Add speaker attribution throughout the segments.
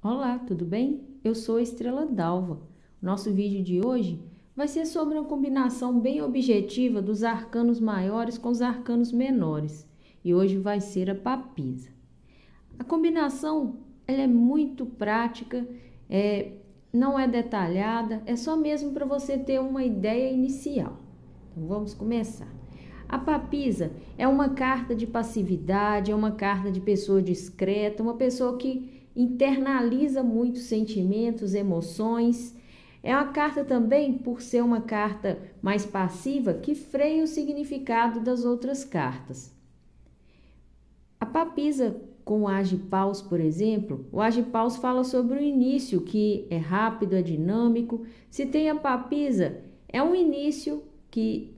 Speaker 1: Olá, tudo bem? Eu sou a Estrela Dalva. Nosso vídeo de hoje vai ser sobre uma combinação bem objetiva dos arcanos maiores com os arcanos menores. E hoje vai ser a papisa. A combinação ela é muito prática, não é detalhada, é só mesmo para você ter uma ideia inicial. Então vamos começar. A papisa é uma carta de passividade, é uma carta de pessoa discreta, uma pessoa que internaliza muitos sentimentos, emoções. É uma carta também, por ser uma carta mais passiva, que freia o significado das outras cartas. A papisa com o agipaus, por exemplo, o agipaus fala sobre o início, que é rápido, é dinâmico. Se tem a papisa, é um início que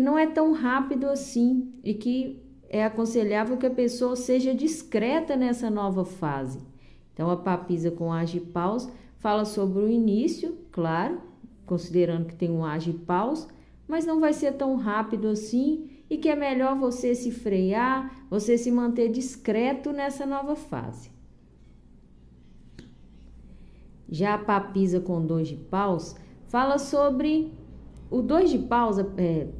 Speaker 1: não é tão rápido assim e que é aconselhável que a pessoa seja discreta nessa nova fase. Então, a papisa com agipaus fala sobre o início, claro, considerando que tem um agipaus, mas não vai ser tão rápido assim e que é melhor você se frear, você se manter discreto nessa nova fase. Já a papisa com 2 de paus fala sobre o 2 de paus,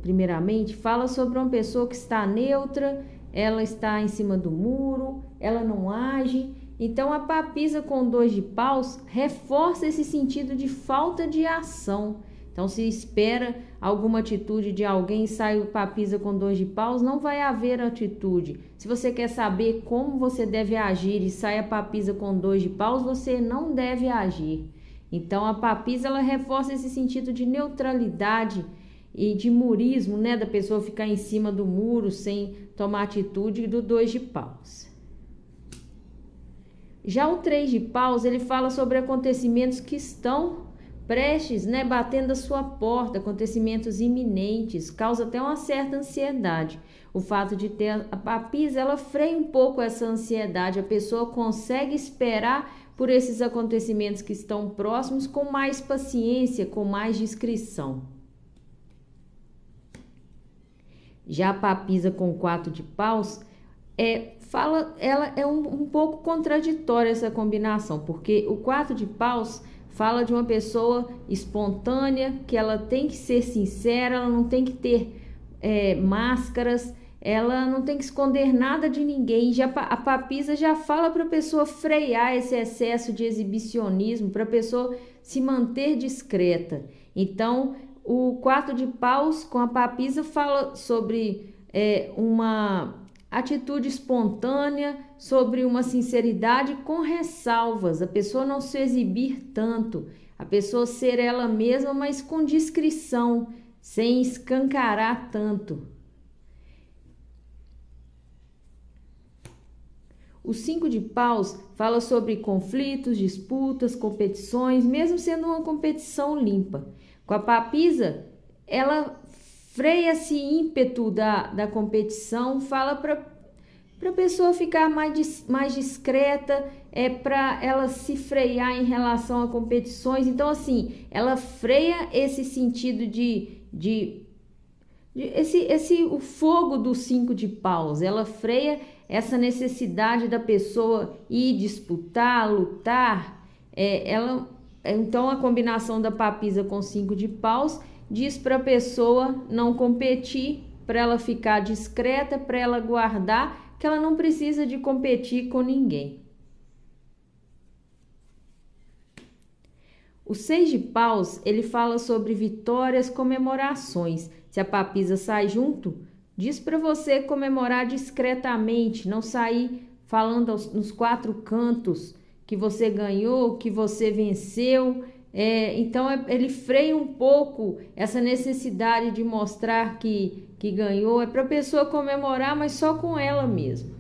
Speaker 1: primeiramente, fala sobre uma pessoa que está neutra, ela está em cima do muro, ela não age. Então, a papisa com 2 de paus reforça esse sentido de falta de ação. Então, se espera alguma atitude de alguém, sai o papisa com 2 de paus, não vai haver atitude. Se você quer saber como você deve agir e sai a papisa com 2 de paus, você não deve agir. Então, a papisa ela reforça esse sentido de neutralidade e de murismo, né? Da pessoa ficar em cima do muro sem tomar atitude do 2 de paus. Já o 3 de paus, ele fala sobre acontecimentos que estão prestes, né, batendo a sua porta, acontecimentos iminentes, causa até uma certa ansiedade. O fato de ter a papisa, ela freia um pouco essa ansiedade, a pessoa consegue esperar por esses acontecimentos que estão próximos com mais paciência, com mais discrição. Já a papisa com 4 de paus, ela é um pouco contraditória essa combinação, porque o 4 de paus fala de uma pessoa espontânea, que ela tem que ser sincera, ela não tem que ter máscaras, ela não tem que esconder nada de ninguém. Já a papisa já fala para a pessoa frear esse excesso de exibicionismo, para a pessoa se manter discreta. Então, o 4 de paus com a papisa fala sobre uma atitude espontânea, sobre uma sinceridade com ressalvas, a pessoa não se exibir tanto, a pessoa ser ela mesma, mas com discrição, sem escancarar tanto. O 5 de paus fala sobre conflitos, disputas, competições, mesmo sendo uma competição limpa. Com a papisa, ela freia esse ímpeto da competição, fala para a pessoa ficar mais discreta, para ela se frear em relação a competições. Então, assim, ela freia esse sentido o fogo do 5 de paus, ela freia essa necessidade da pessoa ir disputar, lutar. Então, a combinação da papisa com 5 de paus diz para a pessoa não competir, para ela ficar discreta, para ela guardar, que ela não precisa de competir com ninguém. O 6 de paus, ele fala sobre vitórias, comemorações. Se a papisa sai junto, diz para você comemorar discretamente, não sair falando nos 4 cantos que você ganhou, que você venceu. Então, ele freia um pouco essa necessidade de mostrar que ganhou. É para a pessoa comemorar, mas só com ela mesma.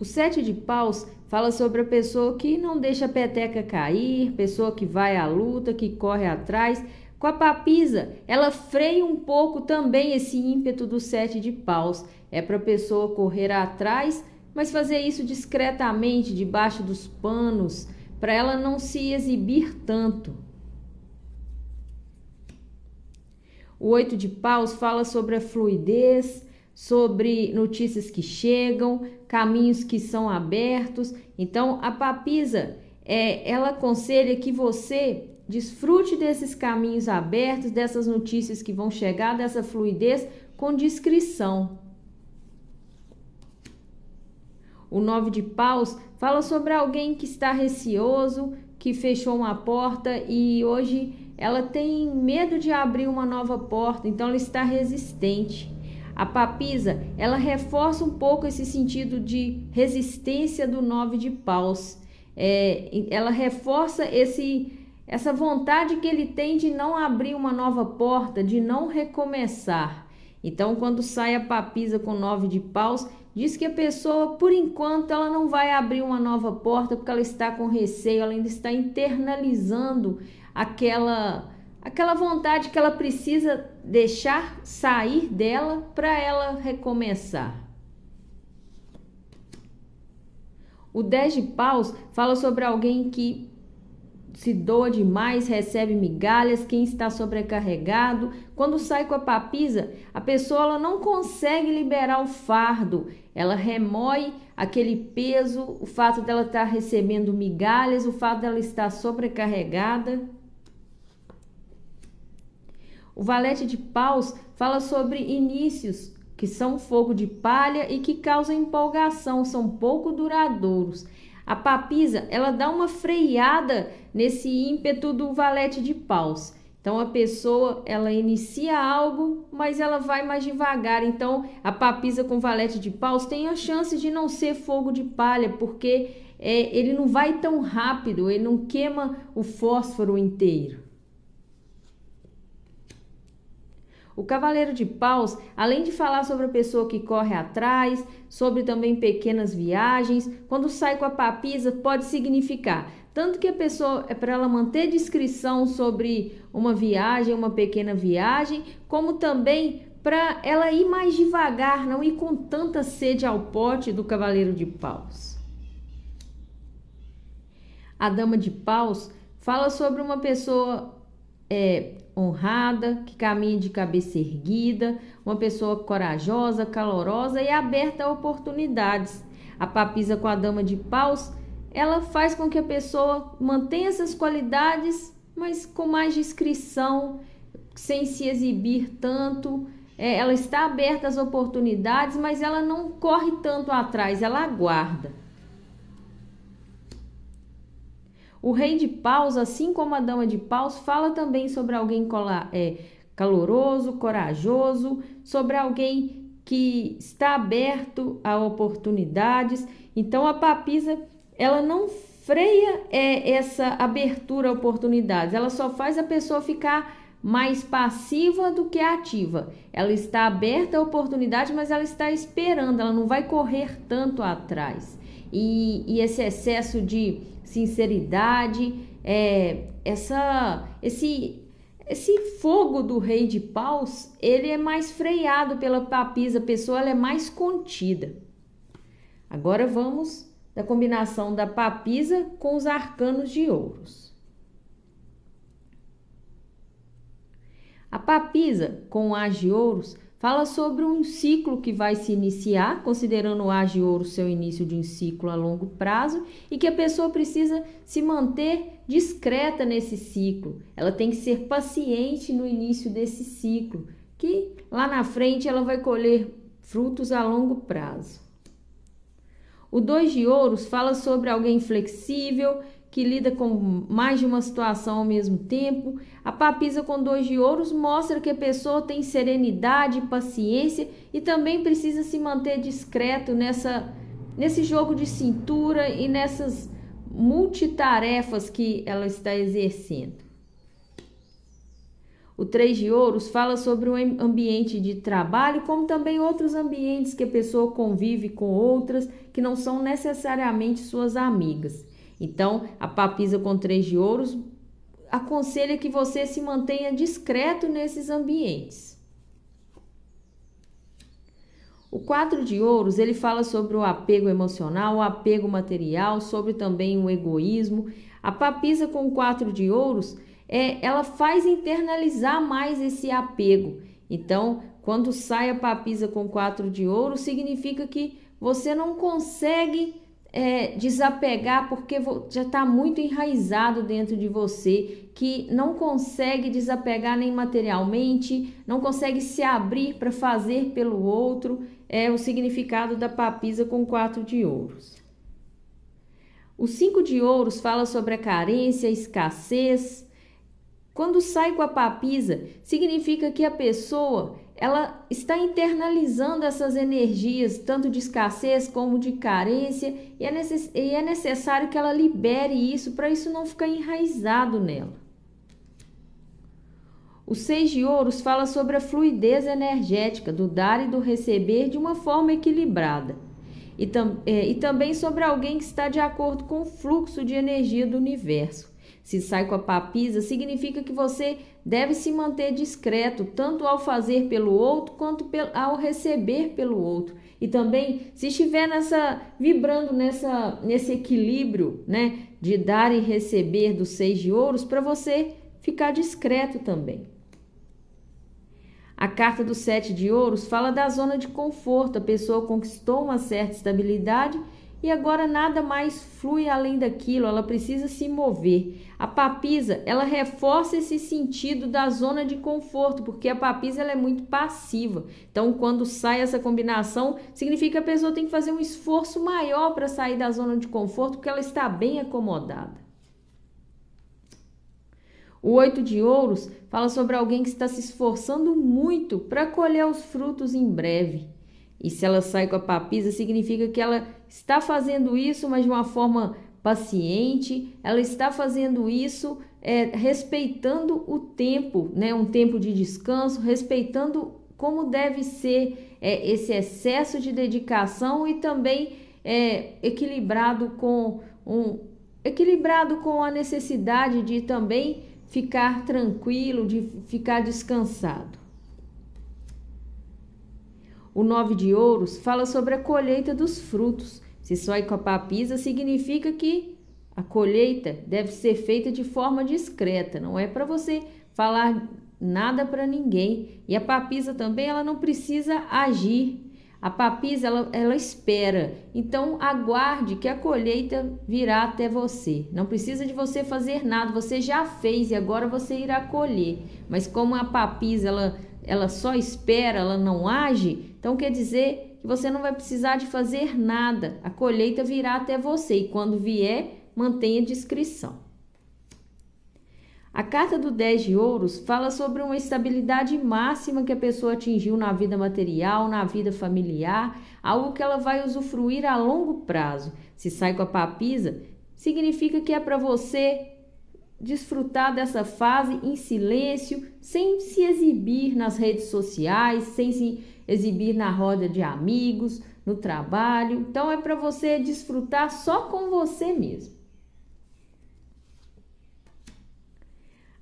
Speaker 1: O 7 de paus fala sobre a pessoa que não deixa a peteca cair, pessoa que vai à luta, que corre atrás. Com a papisa, ela freia um pouco também esse ímpeto do 7 de paus. É para a pessoa correr atrás, mas fazer isso discretamente, debaixo dos panos, para ela não se exibir tanto. O 8 de paus fala sobre a fluidez, sobre notícias que chegam, caminhos que são abertos. Então, a papisa, ela aconselha que você desfrute desses caminhos abertos, dessas notícias que vão chegar, dessa fluidez, com discrição. O 9 de paus fala sobre alguém que está receoso, que fechou uma porta e hoje ela tem medo de abrir uma nova porta, então ela está resistente. A papisa, ela reforça um pouco esse sentido de resistência do 9 de paus. Ela reforça essa vontade que ele tem de não abrir uma nova porta, de não recomeçar. Então, quando sai a papisa com 9 de paus, diz que a pessoa, por enquanto, ela não vai abrir uma nova porta porque ela está com receio, ela ainda está internalizando aquela vontade que ela precisa deixar sair dela para ela recomeçar. O 10 de paus fala sobre alguém que se doa demais, recebe migalhas, quem está sobrecarregado. Quando sai com a papisa, a pessoa ela não consegue liberar o fardo, ela remói aquele peso, o fato dela estar recebendo migalhas, o fato dela estar sobrecarregada. O valete de paus fala sobre inícios que são fogo de palha e que causam empolgação, são pouco duradouros. A papisa, ela dá uma freada nesse ímpeto do valete de paus. Então, a pessoa, ela inicia algo, mas ela vai mais devagar. Então, a papisa com valete de paus tem a chance de não ser fogo de palha, porque ele não vai tão rápido, ele não queima o fósforo inteiro. O cavaleiro de paus, além de falar sobre a pessoa que corre atrás, sobre também pequenas viagens, quando sai com a papisa pode significar tanto que a pessoa é para ela manter discrição sobre uma viagem, uma pequena viagem, como também para ela ir mais devagar, não ir com tanta sede ao pote do cavaleiro de paus. A dama de paus fala sobre uma pessoa honrada, que caminha de cabeça erguida, uma pessoa corajosa, calorosa e aberta a oportunidades. A papisa com a dama de paus, ela faz com que a pessoa mantenha essas qualidades, mas com mais discrição, sem se exibir tanto. Ela está aberta às oportunidades, mas ela não corre tanto atrás, ela aguarda. O rei de paus, assim como a dama de paus, fala também sobre alguém caloroso, corajoso, sobre alguém que está aberto a oportunidades. Então, a papisa, ela não freia essa abertura a oportunidades, ela só faz a pessoa ficar mais passiva do que ativa. Ela está aberta a oportunidade, mas ela está esperando, ela não vai correr tanto atrás. E esse excesso de sinceridade, esse fogo do rei de paus, ele é mais freado pela papisa, a pessoa ela é mais contida. Agora vamos da combinação da papisa com os arcanos de ouros. A papisa com o as de ouros fala sobre um ciclo que vai se iniciar, considerando o as de ouro seu início de um ciclo a longo prazo, e que a pessoa precisa se manter discreta nesse ciclo. Ela tem que ser paciente no início desse ciclo, que lá na frente ela vai colher frutos a longo prazo. O 2 de ouros fala sobre alguém flexível, que lida com mais de uma situação ao mesmo tempo. A papisa com 2 de ouros mostra que a pessoa tem serenidade, paciência e também precisa se manter discreto nesse jogo de cintura e nessas multitarefas que ela está exercendo. O 3 de ouros fala sobre o ambiente de trabalho, como também outros ambientes que a pessoa convive com outras que não são necessariamente suas amigas. Então, a papisa com 3 de ouros aconselha que você se mantenha discreto nesses ambientes. O 4 de ouros, ele fala sobre o apego emocional, o apego material, sobre também o egoísmo. A papisa com 4 de ouros, ela faz internalizar mais esse apego. Então, Quando sai a papisa com 4 de ouro, significa que você não consegue desapegar porque já está muito enraizado dentro de você, que não consegue desapegar nem materialmente, não consegue se abrir para fazer pelo outro. É o significado da papisa com 4 de ouros. O 5 de ouros fala sobre a carência, a escassez. Quando sai com a papisa, significa que a pessoa ela está internalizando essas energias, tanto de escassez como de carência, e é necessário que ela libere isso, para isso não ficar enraizado nela. O 6 de ouros fala sobre a fluidez energética, do dar e do receber de uma forma equilibrada. E também sobre alguém que está de acordo com o fluxo de energia do universo. Se sai com a papisa, significa que você deve se manter discreto, tanto ao fazer pelo outro, quanto ao receber pelo outro. E também, se estiver vibrando nesse equilíbrio, né, de dar e receber dos 6 de ouros, para você ficar discreto também. A carta do 7 de ouros fala da zona de conforto. A pessoa conquistou uma certa estabilidade e agora nada mais flui além daquilo, ela precisa se mover. A papisa, ela reforça esse sentido da zona de conforto, porque a papisa ela é muito passiva. Então, quando sai essa combinação, significa que a pessoa tem que fazer um esforço maior para sair da zona de conforto, porque ela está bem acomodada. O 8 de ouros fala sobre alguém que está se esforçando muito para colher os frutos em breve. E se ela sai com a papisa, significa que ela está fazendo isso, mas de uma forma paciente, ela está fazendo isso respeitando o tempo, né? Um tempo de descanso, respeitando como deve ser esse excesso de dedicação e também equilibrado com a necessidade de também ficar tranquilo, de ficar descansado. O 9 de ouros fala sobre a colheita dos frutos. Se sai com a papisa, significa que a colheita deve ser feita de forma discreta, não é para você falar nada para ninguém. E a papisa também, ela não precisa agir. A papisa, ela espera. Então, aguarde que a colheita virá até você. Não precisa de você fazer nada, você já fez e agora você irá colher. Mas como a papisa, ela só espera, ela não age, então quer dizer que você não vai precisar de fazer nada. A colheita virá até você e quando vier, mantenha discrição. A carta do 10 de ouros fala sobre uma estabilidade máxima que a pessoa atingiu na vida material, na vida familiar, algo que ela vai usufruir a longo prazo. Se sai com a papisa, significa que é para você desfrutar dessa fase em silêncio, sem se exibir nas redes sociais, sem se exibir na roda de amigos, no trabalho. Então é para você desfrutar só com você mesmo.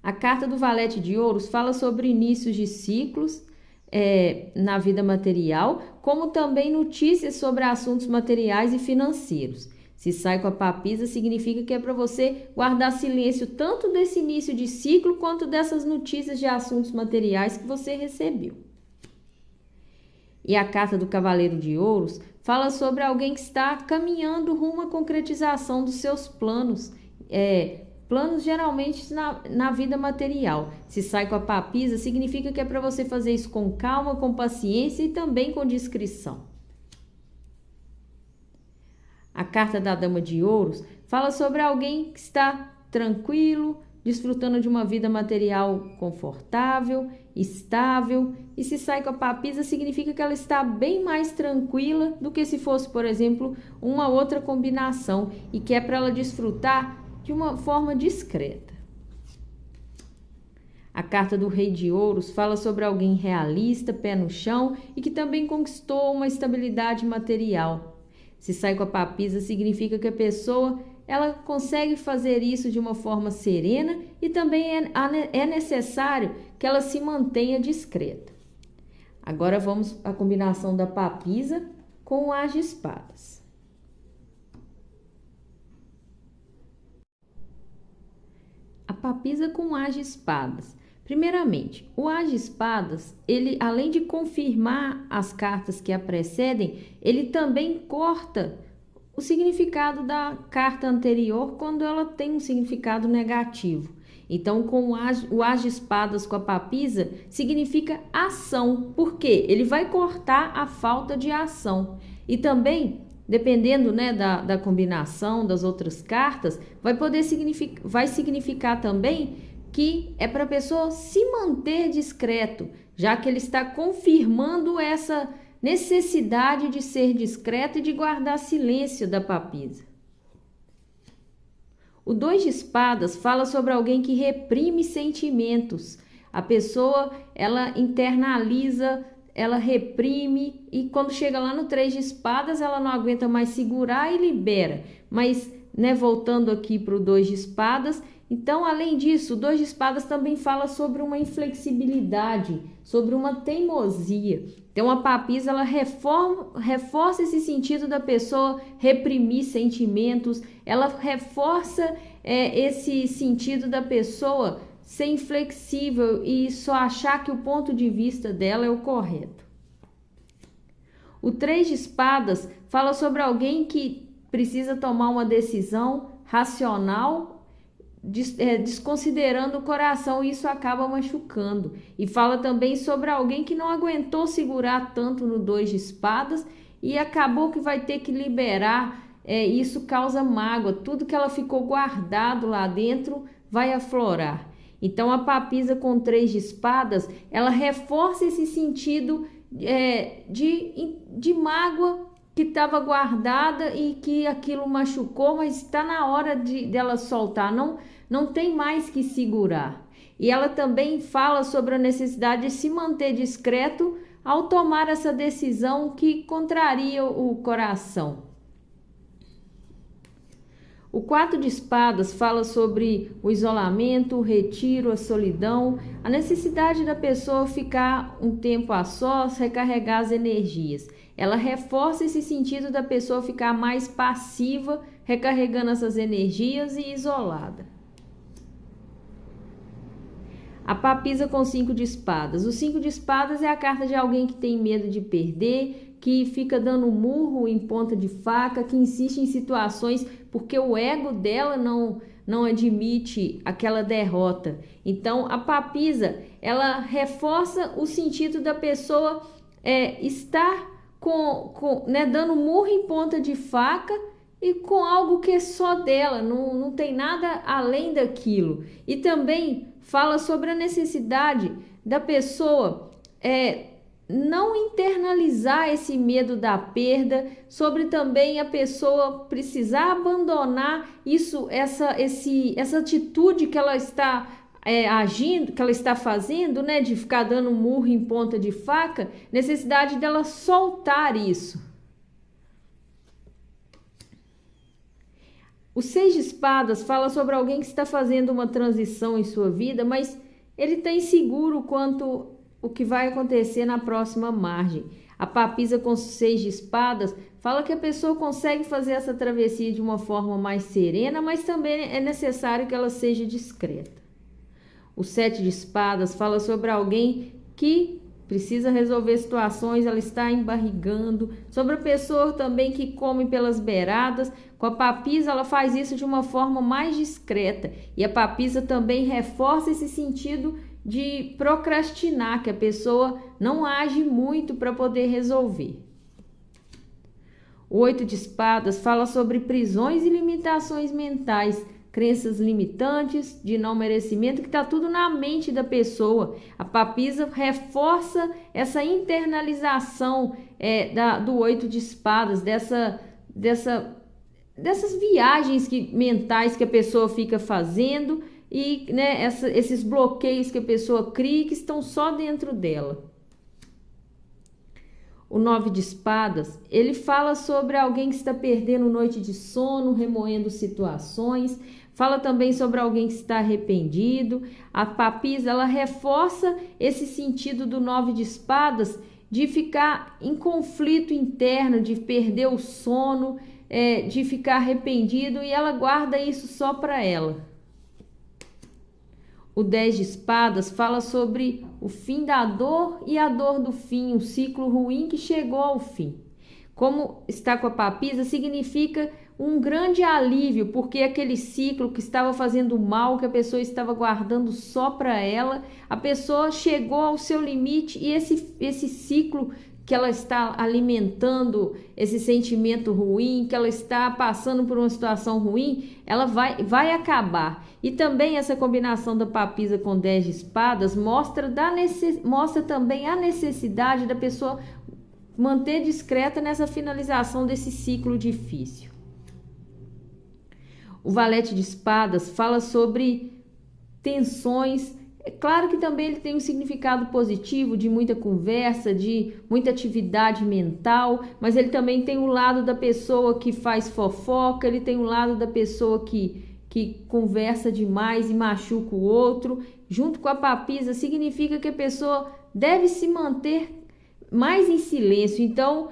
Speaker 1: A carta do Valete de Ouros fala sobre inícios de ciclos na vida material, como também notícias sobre assuntos materiais e financeiros. Se sai com a papisa, significa que é para você guardar silêncio tanto desse início de ciclo quanto dessas notícias de assuntos materiais que você recebeu. E a carta do Cavaleiro de Ouros fala sobre alguém que está caminhando rumo à concretização dos seus planos, planos geralmente na vida material. Se sai com a papisa, significa que é para você fazer isso com calma, com paciência e também com discrição. A carta da Dama de Ouros fala sobre alguém que está tranquilo, desfrutando de uma vida material confortável, estável. E se sai com a papisa, significa que ela está bem mais tranquila do que se fosse, por exemplo, uma outra combinação e que é para ela desfrutar de uma forma discreta. A carta do Rei de Ouros fala sobre alguém realista, pé no chão e que também conquistou uma estabilidade material. Se sai com a papisa, significa que a pessoa ela consegue fazer isso de uma forma serena e também é necessário que ela se mantenha discreta. Agora vamos à combinação da papisa com o as de espadas. A papisa com as de espadas Primeiramente, o As de Espadas, ele além de confirmar as cartas que a precedem, ele também corta o significado da carta anterior quando ela tem um significado negativo. Então, com o As de Espadas com a papisa, significa ação. Por quê? Ele vai cortar a falta de ação. E também, dependendo, né, da combinação das outras cartas, vai significar também que é para a pessoa se manter discreto, já que ele está confirmando essa necessidade de ser discreto e de guardar silêncio da papisa. O 2 de espadas fala sobre alguém que reprime sentimentos. A pessoa, ela internaliza, ela reprime e quando chega lá no 3 de espadas, ela não aguenta mais segurar e libera. Mas, né, voltando aqui para o 2 de espadas, então, além disso, o 2 de espadas também fala sobre uma inflexibilidade, sobre uma teimosia. Então, a papisa, ela reforça esse sentido da pessoa reprimir sentimentos, ela reforça esse sentido da pessoa ser inflexível e só achar que o ponto de vista dela é o correto. O 3 de espadas fala sobre alguém que precisa tomar uma decisão racional, desconsiderando o coração, e isso acaba machucando. E fala também sobre alguém que não aguentou segurar tanto no 2 de espadas e acabou que vai ter que liberar, isso causa mágoa, tudo que ela ficou guardado lá dentro vai aflorar. Então a papisa com 3 de espadas, ela reforça esse sentido de mágoa que estava guardada e que aquilo machucou, mas está na hora dela soltar, não tem mais que segurar. E ela também fala sobre a necessidade de se manter discreto ao tomar essa decisão que contraria o coração. O 4 de espadas fala sobre o isolamento, o retiro, a solidão, a necessidade da pessoa ficar um tempo a sós, recarregar as energias. Ela reforça esse sentido da pessoa ficar mais passiva, recarregando essas energias e isolada. A papisa com 5 de espadas. O 5 de espadas é a carta de alguém que tem medo de perder, que fica dando murro em ponta de faca, que insiste em situações porque o ego dela não admite aquela derrota. Então, a papisa, ela reforça o sentido da pessoa estar dando murro em ponta de faca e com algo que é só dela, não tem nada além daquilo. E também fala sobre a necessidade da pessoa não internalizar esse medo da perda, sobre também a pessoa precisar abandonar essa atitude que ela está agindo, que ela está fazendo, né, de ficar dando murro em ponta de faca, necessidade dela soltar isso. O 6 de espadas fala sobre alguém que está fazendo uma transição em sua vida, mas ele está inseguro quanto o que vai acontecer na próxima margem. A papisa com 6 de espadas fala que a pessoa consegue fazer essa travessia de uma forma mais serena, mas também é necessário que ela seja discreta. O 7 de espadas fala sobre alguém que precisa resolver situações, ela está embarrigando. Sobre a pessoa também que come pelas beiradas. Com a papisa, ela faz isso de uma forma mais discreta. E a papisa também reforça esse sentido de procrastinar, que a pessoa não age muito para poder resolver. O 8 de espadas fala sobre prisões e limitações mentais, crenças limitantes, de não merecimento, que está tudo na mente da pessoa. A papisa reforça essa internalização do 8 de espadas, dessas viagens mentais que a pessoa fica fazendo e, né, esses bloqueios que a pessoa cria que estão só dentro dela. O 9 de espadas, ele fala sobre alguém que está perdendo noite de sono, remoendo situações. Fala também sobre alguém que está arrependido. A papisa, ela reforça esse sentido do 9 de espadas de ficar em conflito interno, de perder o sono, de ficar arrependido, e ela guarda isso só para ela. O 10 de espadas fala sobre o fim da dor e a dor do fim, um ciclo ruim que chegou ao fim. Como está com a papisa, significa um grande alívio, porque aquele ciclo que estava fazendo mal, que a pessoa estava guardando só para ela, a pessoa chegou ao seu limite e esse ciclo que ela está alimentando, esse sentimento ruim, que ela está passando por uma situação ruim, ela vai acabar. E também essa combinação da papisa com 10 de espadas mostra também a necessidade da pessoa manter discreta nessa finalização desse ciclo difícil. O valete de espadas fala sobre tensões. É claro que também ele tem um significado positivo de muita conversa, de muita atividade mental, mas ele também tem o lado da pessoa que faz fofoca, ele tem o lado da pessoa que conversa demais e machuca o outro. Junto com a papisa, significa que a pessoa deve se manter mais em silêncio. Então,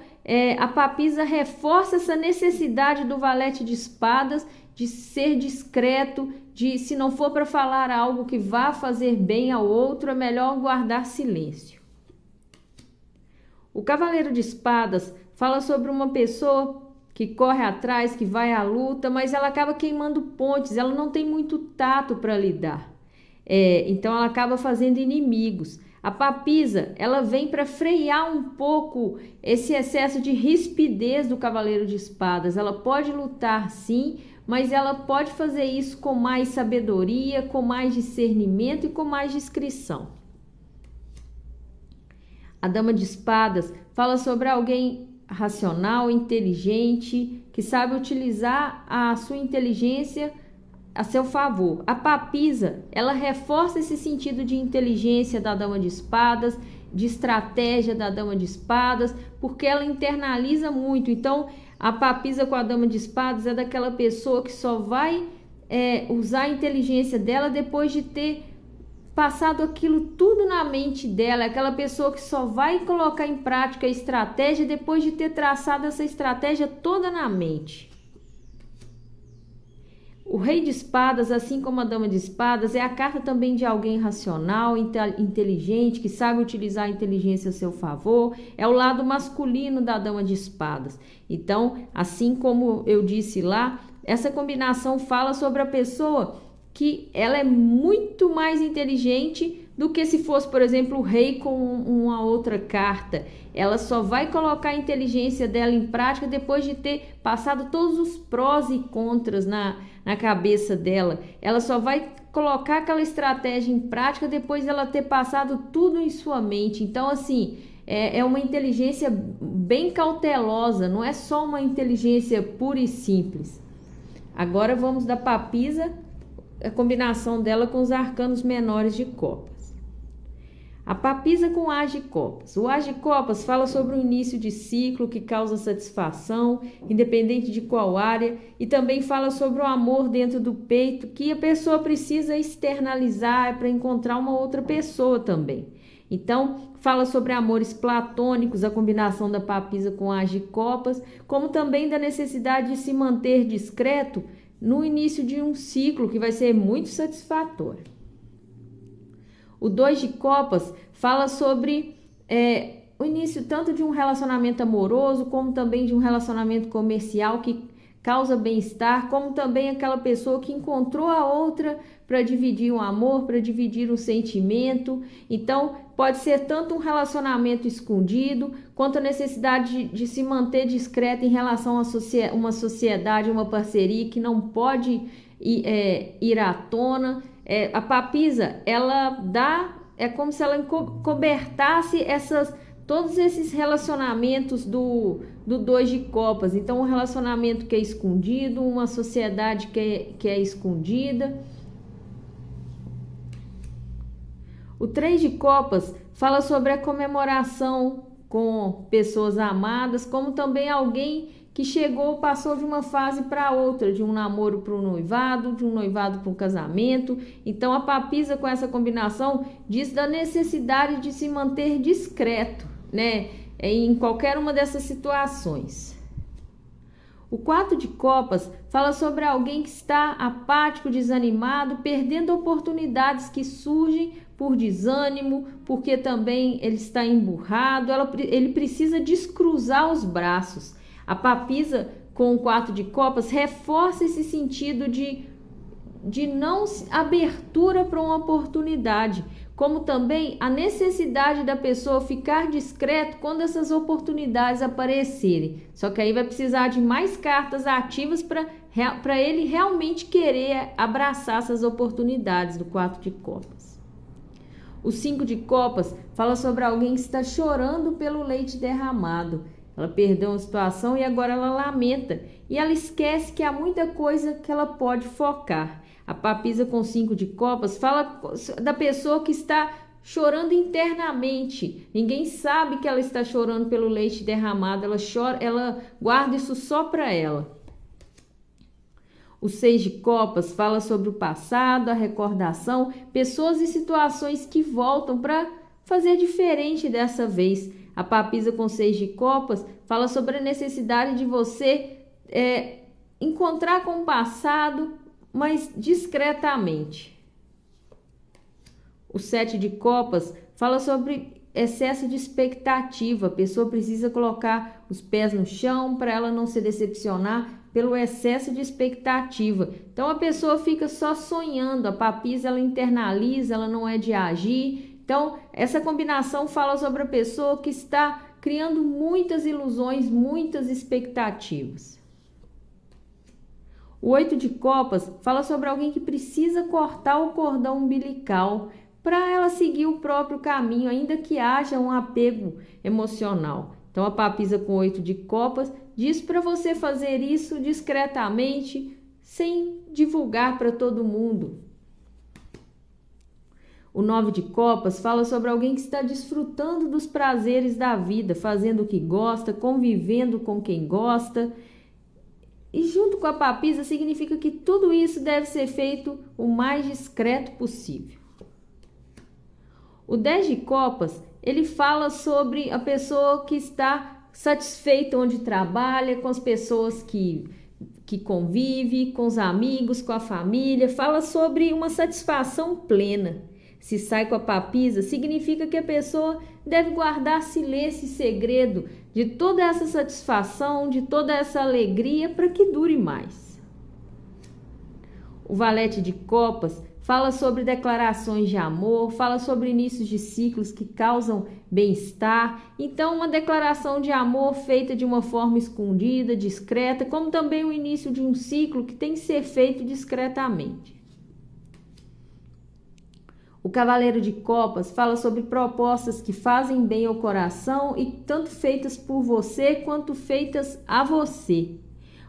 Speaker 1: a papisa reforça essa necessidade do valete de espadas de ser discreto, de se não for para falar algo que vá fazer bem ao outro, é melhor guardar silêncio. O cavaleiro de espadas fala sobre uma pessoa que corre atrás, que vai à luta, mas ela acaba queimando pontes, ela não tem muito tato para lidar. Então ela acaba fazendo inimigos. A papisa, ela vem para frear um pouco esse excesso de rispidez do cavaleiro de espadas. Ela pode lutar sim, mas ela pode fazer isso com mais sabedoria, com mais discernimento e com mais discrição. A dama de espadas fala sobre alguém racional, inteligente, que sabe utilizar a sua inteligência a seu favor. A papisa, ela reforça esse sentido de inteligência da dama de espadas, de estratégia da dama de espadas, porque ela internaliza muito. Então, a papisa com a dama de espadas é daquela pessoa que só vai usar a inteligência dela depois de ter passado aquilo tudo na mente dela. É aquela pessoa que só vai colocar em prática a estratégia depois de ter traçado essa estratégia toda na mente. O rei de espadas, assim como a dama de espadas, é a carta também de alguém racional, inteligente, que sabe utilizar a inteligência a seu favor. É o lado masculino da dama de espadas. Então, assim como eu disse lá, essa combinação fala sobre a pessoa que ela é muito mais inteligente do que se fosse, por exemplo, o rei com uma outra carta. Ela só vai colocar a inteligência dela em prática depois de ter passado todos os prós e contras na cabeça dela. Ela só vai colocar aquela estratégia em prática depois de ela ter passado tudo em sua mente. Então, assim, é uma inteligência bem cautelosa, não é só uma inteligência pura e simples. Agora vamos da papisa, a combinação dela com os arcanos menores de copas. A papisa com o as de copas. O as de copas fala sobre o início de ciclo que causa satisfação, independente de qual área, e também fala sobre o amor dentro do peito que a pessoa precisa externalizar para encontrar uma outra pessoa também. Então, fala sobre amores platônicos, a combinação da papisa com o as de copas, como também da necessidade de se manter discreto no início de um ciclo que vai ser muito satisfatório. O 2 de copas fala sobre o início tanto de um relacionamento amoroso, como também de um relacionamento comercial que causa bem-estar, como também aquela pessoa que encontrou a outra para dividir um amor, para dividir um sentimento. Então, pode ser tanto um relacionamento escondido, quanto a necessidade de se manter discreta em relação a uma sociedade, uma parceria que não pode ir à tona. A papisa, ela é como se ela cobertasse todos esses relacionamentos do 2 de copas. Então, um relacionamento que é escondido, uma sociedade que é escondida. O 3 de copas fala sobre a comemoração com pessoas amadas, como também alguém que passou de uma fase para outra, de um namoro para um noivado, de um noivado para um casamento. Então, a papisa com essa combinação diz da necessidade de se manter discreto, né, em qualquer uma dessas situações. O 4 de copas fala sobre alguém que está apático, desanimado, perdendo oportunidades que surgem por desânimo, porque também ele está emburrado, ele precisa descruzar os braços. A papisa com o 4 de copas reforça esse sentido de não abertura para uma oportunidade, como também a necessidade da pessoa ficar discreto quando essas oportunidades aparecerem. Só que aí vai precisar de mais cartas ativas para ele realmente querer abraçar essas oportunidades do 4 de copas. O 5 de copas fala sobre alguém que está chorando pelo leite derramado. Ela perdeu uma situação e agora ela lamenta. E ela esquece que há muita coisa que ela pode focar. A papisa com 5 de copas fala da pessoa que está chorando internamente. Ninguém sabe que ela está chorando pelo leite derramado. Ela chora, ela guarda isso só para ela. O 6 de copas fala sobre o passado, a recordação, pessoas e situações que voltam para fazer diferente dessa vez. A papisa com 6 de copas fala sobre a necessidade de você encontrar com o passado, mas discretamente. O 7 de copas fala sobre excesso de expectativa. A pessoa precisa colocar os pés no chão para ela não se decepcionar pelo excesso de expectativa. Então a pessoa fica só sonhando. A papisa ela internaliza, ela não é de agir. Então essa combinação fala sobre a pessoa que está criando muitas ilusões, muitas expectativas. O 8 de copas fala sobre alguém que precisa cortar o cordão umbilical para ela seguir o próprio caminho, ainda que haja um apego emocional. Então a papisa com 8 de copas diz para você fazer isso discretamente, sem divulgar para todo mundo. O 9 de copas fala sobre alguém que está desfrutando dos prazeres da vida, fazendo o que gosta, convivendo com quem gosta. E junto com a papisa significa que tudo isso deve ser feito o mais discreto possível. O 10 de copas, ele fala sobre a pessoa que está satisfeita onde trabalha, com as pessoas que convive, com os amigos, com a família. Fala sobre uma satisfação plena. Se sai com a papisa, significa que a pessoa deve guardar silêncio e segredo de toda essa satisfação, de toda essa alegria, para que dure mais. O valete de copas fala sobre declarações de amor, fala sobre inícios de ciclos que causam bem-estar. Então, uma declaração de amor feita de uma forma escondida, discreta, como também o início de um ciclo que tem que ser feito discretamente. O cavaleiro de copas fala sobre propostas que fazem bem ao coração e tanto feitas por você quanto feitas a você.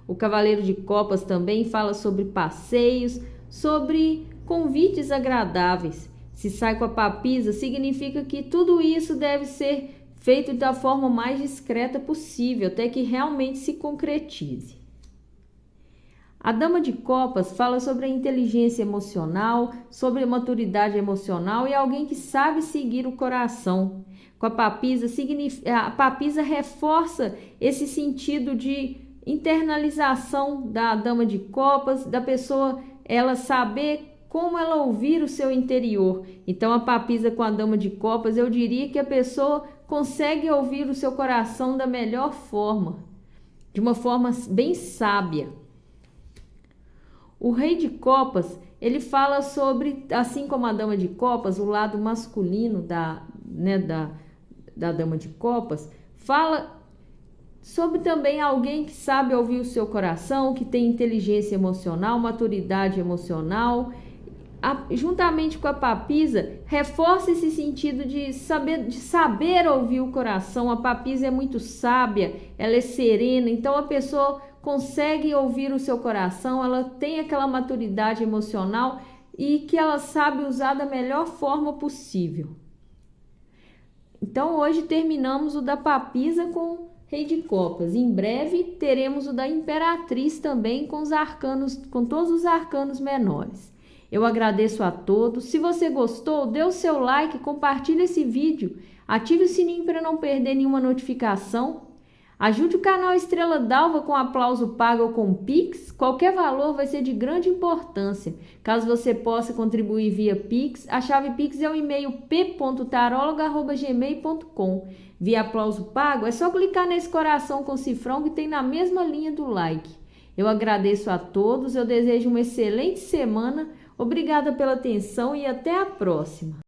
Speaker 1: O cavaleiro de copas também fala sobre passeios, sobre convites agradáveis. Se sai com a papisa, significa que tudo isso deve ser feito da forma mais discreta possível, até que realmente se concretize. A dama de copas fala sobre a inteligência emocional, sobre a maturidade emocional e alguém que sabe seguir o coração. Com a papisa reforça esse sentido de internalização da dama de copas, da pessoa ela saber como ela ouvir o seu interior. Então a papisa com a dama de copas, eu diria que a pessoa consegue ouvir o seu coração da melhor forma, de uma forma bem sábia. O rei de copas, ele fala sobre, assim como a dama de copas, o lado masculino da dama de copas, fala sobre também alguém que sabe ouvir o seu coração, que tem inteligência emocional, maturidade emocional. Juntamente com a papisa, reforça esse sentido de saber ouvir o coração. A papisa é muito sábia, ela é serena, então a pessoa consegue ouvir o seu coração, ela tem aquela maturidade emocional e que ela sabe usar da melhor forma possível. Então hoje terminamos o da papisa com rei de copas. Em breve teremos o da imperatriz também com os arcanos, com todos os arcanos menores. Eu agradeço a todos. Se você gostou, dê o seu like, compartilhe esse vídeo, ative o sininho para não perder nenhuma notificação. Ajude o canal Estrela d'Alva com aplauso pago ou com Pix. Qualquer valor vai ser de grande importância. Caso você possa contribuir via Pix, a chave Pix é o e-mail p.tarologa@gmail.com. Via aplauso pago, é só clicar nesse coração com cifrão que tem na mesma linha do like. Eu agradeço a todos, eu desejo uma excelente semana. Obrigada pela atenção e até a próxima.